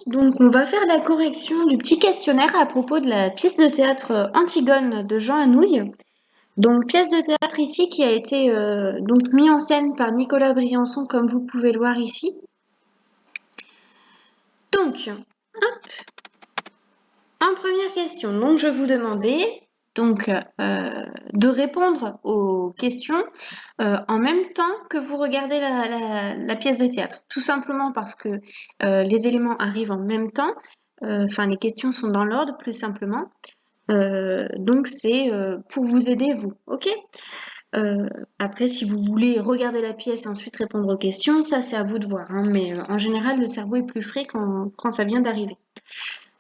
Donc on va faire la correction du petit questionnaire à propos de la pièce de théâtre Antigone de Jean Anouilh. Donc pièce de théâtre ici qui a été donc mise en scène par Nicolas Briançon comme vous pouvez le voir ici. Donc, en première question, donc je vous demandais donc de répondre aux questions en même temps que vous regardez la pièce de théâtre. Tout simplement parce que les éléments arrivent en même temps, enfin les questions sont dans l'ordre plus simplement. Donc c'est pour vous aider vous, ok? Après, si vous voulez regarder la pièce et ensuite répondre aux questions, ça c'est à vous de voir, hein, mais en général le cerveau est plus frais quand ça vient d'arriver.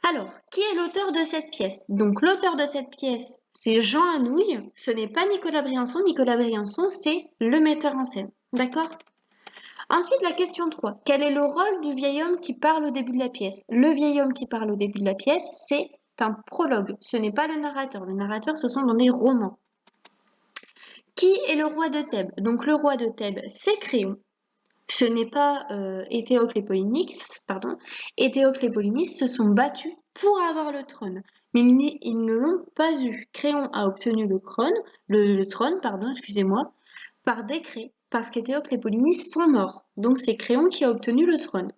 Alors, qui est l'auteur de cette pièce? Donc l'auteur de cette pièce, c'est Jean Anouilh, ce n'est pas Nicolas Briançon. Nicolas Briançon, c'est le metteur en scène. D'accord? Ensuite, la question 3. Quel est le rôle du vieil homme qui parle au début de la pièce? Le vieil homme qui parle au début de la pièce, c'est un prologue. Ce n'est pas le narrateur. Le narrateur, ce sont dans des romans. Qui est le roi de Thèbes? Donc le roi de Thèbes, c'est Créon. Ce n'est pas Éthéocle et Polynice, pardon. Éthéocle et Polynice se sont battus pour avoir le trône, mais ils ne l'ont pas eu. Créon a obtenu le trône, pardon, excusez-moi, par décret, parce qu'Éthéocle et Polynice sont morts. Donc c'est Créon qui a obtenu le trône.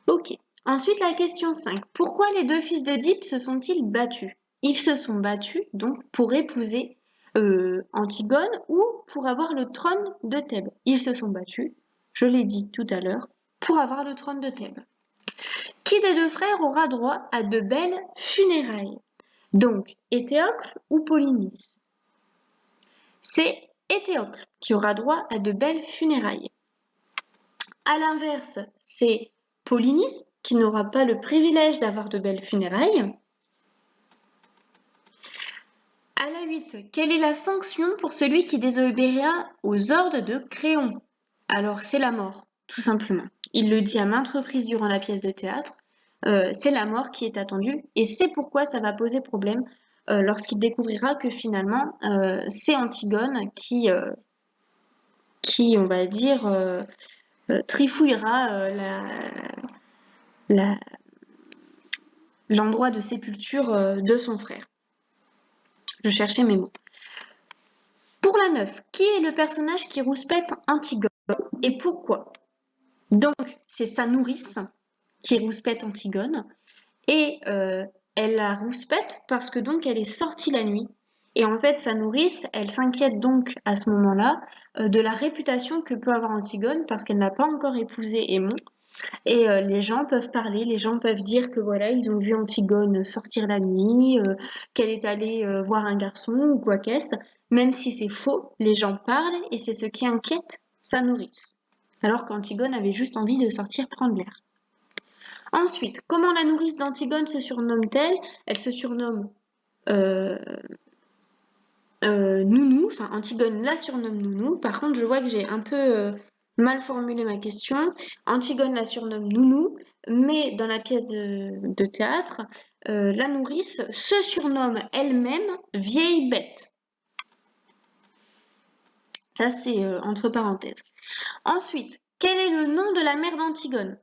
Ok. Ensuite, la question 5. Pourquoi les deux fils d'Oedipe se sont-ils battus? Ils se sont battus donc pour épouser Antigone ou pour avoir le trône de Thèbes. Ils se sont battus, je l'ai dit tout à l'heure, pour avoir le trône de Thèbes. Qui des deux frères aura droit à de belles funérailles? Donc, Éthéocle ou Polynice? C'est Éthéocle qui aura droit à de belles funérailles. À l'inverse, c'est Polynice qui n'aura pas le privilège d'avoir de belles funérailles. À la 8, quelle est la sanction pour celui qui désobéira aux ordres de Créon? Alors c'est la mort, tout simplement. Il le dit à maintes reprises durant la pièce de théâtre. C'est la mort qui est attendue et c'est pourquoi ça va poser problème lorsqu'il découvrira que finalement c'est Antigone qui, on va dire, trifouillera l'endroit de sépulture de son frère. Je cherchais mes mots. Pour la 9, qui est le personnage qui rouspète Antigone et pourquoi? Donc, c'est sa nourrice qui rouspète Antigone et elle la rouspète parce que donc elle est sortie la nuit. Et en fait, sa nourrice, elle s'inquiète donc à ce moment-là de la réputation que peut avoir Antigone parce qu'elle n'a pas encore épousé Aimon. Et les gens peuvent parler, les gens peuvent dire que voilà, ils ont vu Antigone sortir la nuit, qu'elle est allée voir un garçon ou quoi qu'est-ce. Même si c'est faux, les gens parlent et c'est ce qui inquiète sa nourrice. Alors qu'Antigone avait juste envie de sortir prendre l'air. Ensuite, comment la nourrice d'Antigone se surnomme-t-elle? Elle se surnomme euh, Nounou, enfin Antigone la surnomme Nounou. Par contre, je vois que j'ai un peu mal formulé ma question. Antigone la surnomme Nounou, mais dans la pièce de théâtre, la nourrice se surnomme elle-même Vieille Bête. Ça, c'est entre parenthèses. Ensuite, quel est le nom de la mère d'Antigone?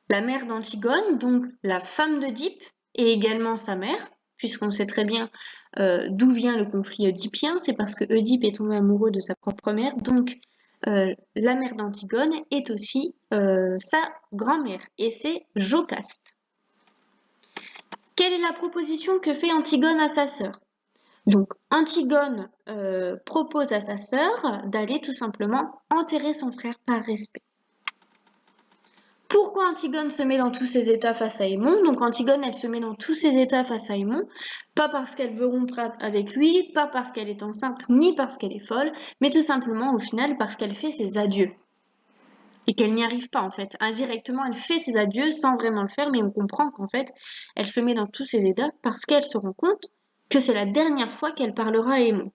La mère d'Antigone, donc la femme d'Oedipe, et également sa mère, puisqu'on sait très bien d'où vient le conflit oedipien, c'est parce que Oedipe est tombé amoureux de sa propre mère, donc la mère d'Antigone est aussi sa grand-mère, et c'est Jocaste. Quelle est la proposition que fait Antigone à sa sœur? Donc Antigone propose à sa sœur d'aller tout simplement enterrer son frère par respect. Pourquoi Antigone se met dans tous ses états face à Aimon? Donc Antigone, elle se met dans tous ses états face à Aimon, pas parce qu'elle veut rompre avec lui, pas parce qu'elle est enceinte, ni parce qu'elle est folle, mais tout simplement au final parce qu'elle fait ses adieux. Et qu'elle n'y arrive pas en fait. Indirectement, elle fait ses adieux sans vraiment le faire, mais on comprend qu'en fait, elle se met dans tous ses états parce qu'elle se rend compte que c'est la dernière fois qu'elle parlera à Aimon.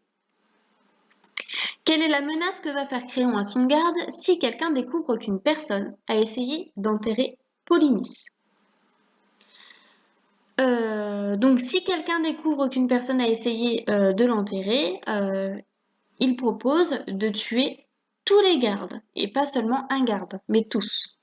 Quelle est la menace que va faire Créon à son garde si quelqu'un découvre qu'une personne a essayé d'enterrer Polynice? Donc si quelqu'un découvre qu'une personne a essayé de l'enterrer, il propose de tuer tous les gardes, et pas seulement un garde, mais tous.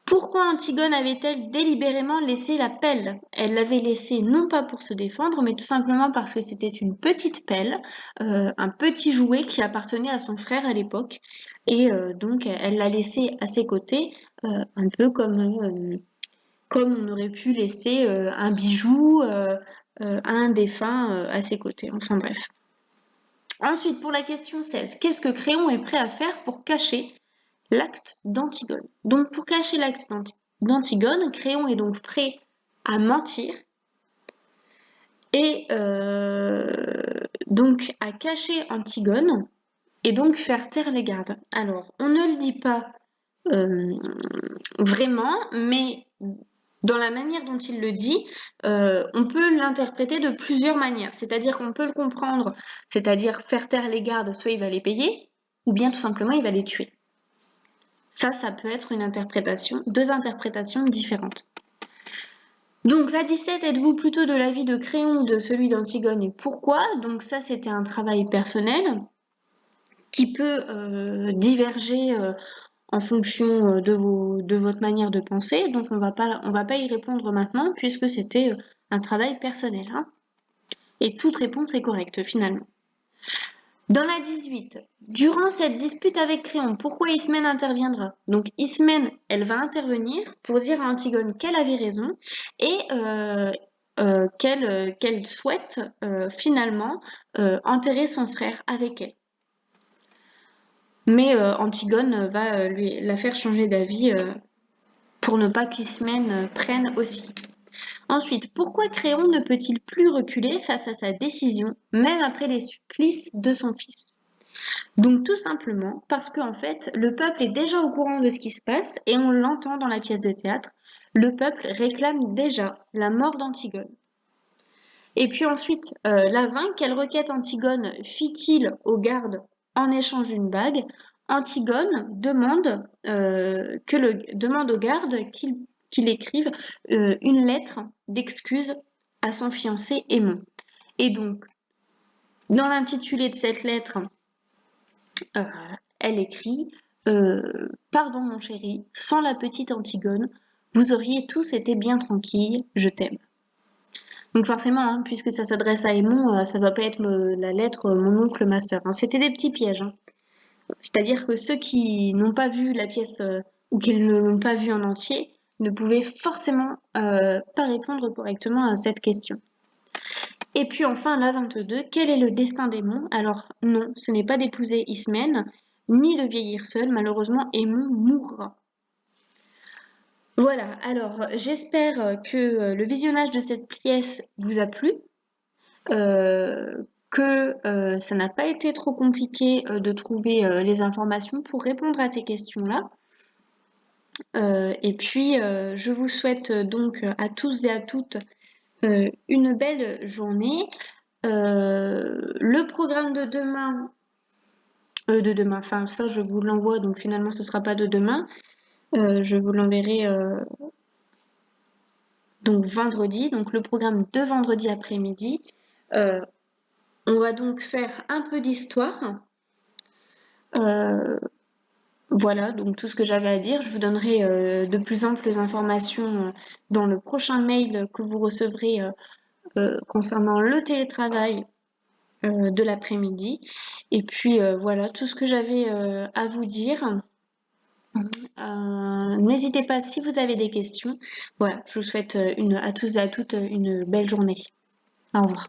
Pourquoi Antigone avait-elle délibérément laissé la pelle? Elle l'avait laissée non pas pour se défendre, mais tout simplement parce que c'était une petite pelle, un petit jouet qui appartenait à son frère à l'époque, et donc elle l'a laissé à ses côtés, un peu comme on aurait pu laisser un bijou à un défunt à ses côtés. Enfin bref. Ensuite, pour la question 16, qu'est-ce que Créon est prêt à faire pour cacher l'acte d'Antigone? Donc, pour cacher l'acte d'Antigone, Créon est donc prêt à mentir et donc à cacher Antigone et donc faire taire les gardes. Alors, on ne le dit pas euh, vraiment, mais dans la manière dont il le dit, on peut l'interpréter de plusieurs manières. C'est-à-dire qu'on peut le comprendre, c'est-à-dire faire taire les gardes, soit il va les payer, ou bien tout simplement il va les tuer. Ça peut être une interprétation, deux interprétations différentes. Donc la 17, êtes-vous plutôt de l'avis de Créon ou de celui d'Antigone et pourquoi? Donc ça c'était un travail personnel qui peut diverger en fonction de votre manière de penser. Donc on va pas y répondre maintenant puisque c'était un travail personnel. Hein. Et toute réponse est correcte finalement. Dans la 18, durant cette dispute avec Créon, pourquoi Ismène interviendra? Donc Ismène, elle va intervenir pour dire à Antigone qu'elle avait raison et qu'elle souhaite finalement enterrer son frère avec elle. Mais Antigone va la faire changer d'avis pour ne pas qu'Ismène prenne aussi. Ensuite, pourquoi Créon ne peut-il plus reculer face à sa décision, même après les supplices de son fils? Donc tout simplement parce qu'en fait, le peuple est déjà au courant de ce qui se passe et on l'entend dans la pièce de théâtre. Le peuple réclame déjà la mort d'Antigone. Et puis ensuite, la 20, quelle requête Antigone fit-il aux gardes en échange d'une bague? Antigone demande, demande aux gardes qu'il écrive une lettre d'excuse à son fiancé Aimon. Et donc, dans l'intitulé de cette lettre, elle écrit Pardon mon chéri, sans la petite Antigone, vous auriez tous été bien tranquilles, je t'aime. Donc forcément, hein, puisque ça s'adresse à Aimon, ça va pas être la lettre mon oncle, ma sœur. Hein. C'était des petits pièges. Hein. C'est-à-dire que ceux qui n'ont pas vu la pièce ou qui ne l'ont pas vue en entier ne pouvaient forcément pas répondre correctement à cette question. Et puis enfin, la 22, quel est le destin d'Aimon? Alors non, ce n'est pas d'épouser Ismène, ni de vieillir seul, malheureusement Aimon mourra. Voilà, alors j'espère que le visionnage de cette pièce vous a plu, que ça n'a pas été trop compliqué de trouver les informations pour répondre à ces questions-là. Et puis je vous souhaite donc à tous et à toutes une belle journée. Le programme de demain, enfin ça je vous l'envoie, donc finalement ce sera pas de demain. Je vous l'enverrai donc vendredi, donc le programme de vendredi après-midi. On va donc faire un peu d'histoire. Voilà, donc tout ce que j'avais à dire. Je vous donnerai de plus amples informations dans le prochain mail que vous recevrez concernant le télétravail de l'après-midi. Et puis voilà, tout ce que j'avais à vous dire. N'hésitez pas si vous avez des questions. Voilà, je vous souhaite à tous et à toutes une belle journée. Au revoir.